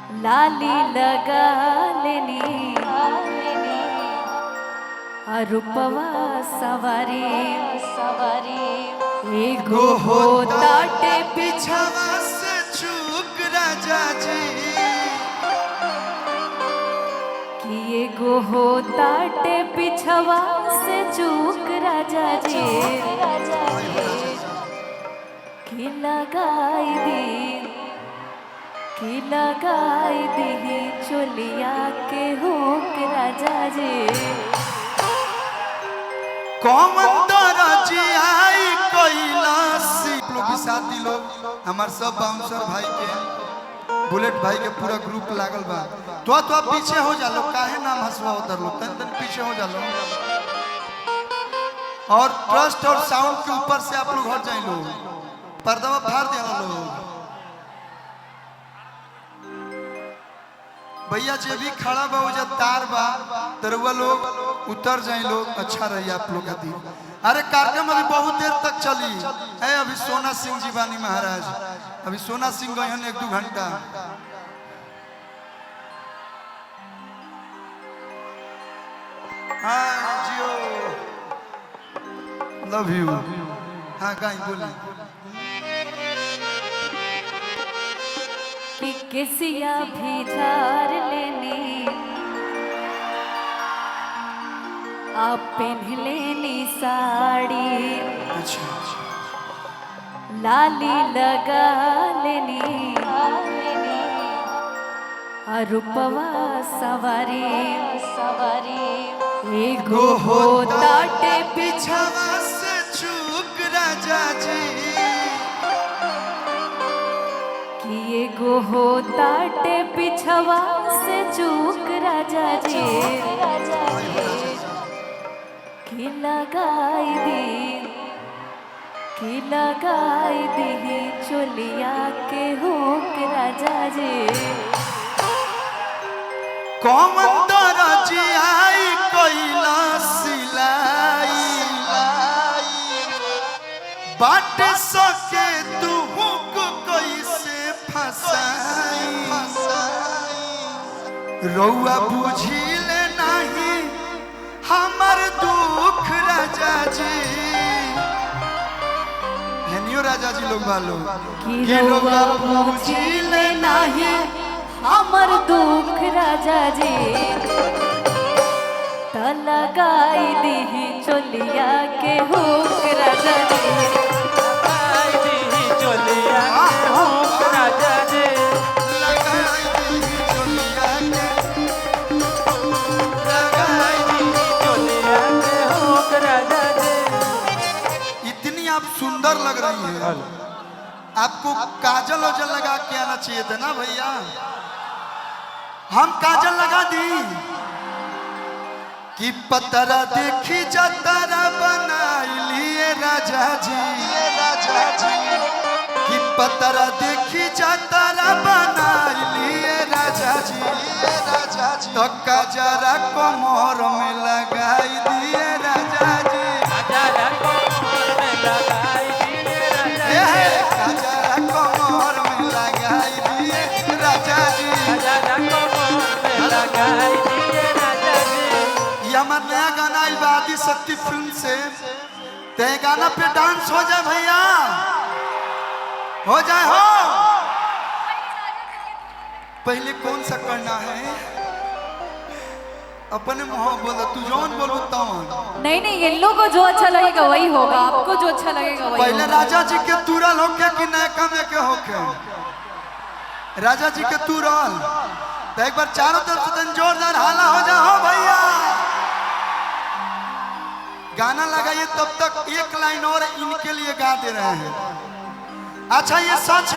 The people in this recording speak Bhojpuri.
लाली लगा लेनी रूपवा सवारी एगो हो ताटे पिछवा से चूक राजा जी कि एगो हो ताटे पिछवा से चूक राजा जी कि लगाई दी चोलिया के हुक राजा जी कौन दरजी आई कैलासी लोग साथी लोग हमार सब बाउंसर भाई के बुलेट भाई के पूरा ग्रुप लागल बा तो पीछे हो जा लो काहे नाम हंसवा उधर लो तन पीछे हो जा लो और ट्रस्ट और साउंड के ऊपर से आप लोग हट जाए लो पर्दा फाड़ दिया लो भैया जे भी खड़ा बा उजा तार बा तरुआ लोग उतर जाए लोग अच्छा रही आप लोग खातिर अरे कार्यक्रम अभी बहुत देर तक चली है अभी सोना सिंह जी बानी महाराज अभी सोना सिंह गए हैं 1-2 घंटा हाँ जियो लव यू हाँ गाई बोली कि किसिया भी झार लेनी आप पहन लेनी साड़ी अच्छा लाली लगा लेनी रूपवा सवारी एगो हो ताटे पिछवा से चूक राजा जी कि एगो हो ताटे पिछवा से चूक राजा जी कि लगाई दी चोलिया के हुक राजा जी कौन दरजी आई कैलासी बाट सके तू हुक कैसे फसाई रउआ बुझिले नहीं हमर दुख राजा जी हेनियो राजा जी लोग वालो कि रउआ बुझिले नहीं हमर दुख राजा जी त लगाई दी चोलिया के हुक राजा जी चोलिया के हुक राजा जी इतनी आप सुंदर लग रही है आपको काजल ओजल लगा के आना चाहिए था ना भैया हम काजल लगा दी कि पतरा देखी जतरा बनाइलिए राजा जी कि पतरा देखी जतरा बनाइलिए राजा जी तो काजरा कमर में लगाई दिए राजा जी काजरा कमर में लगाई दिए राजा जी ये हमारा नया गाना आइल बा आदि शक्ति फिल्म से ते गाना पे डांस हो जाए भैया हो जाए हो पहले कौन सा करना है अपने मुँह बोलो तू जौन बोलो तौन नहीं इन लोगों को जो अच्छा लगेगा वही होगा आपको जो अच्छा लगेगा वही पहले होगा। राजा जी के तुरल होके कि नायका में के होके राजा जी के तुरल तो एक बार चारों तरफ से जोरदार हाला हो जाओ भैया गाना लगाइए तब तक एक लाइन और इनके लिए गा दे रहे हैं अच्छा ये सच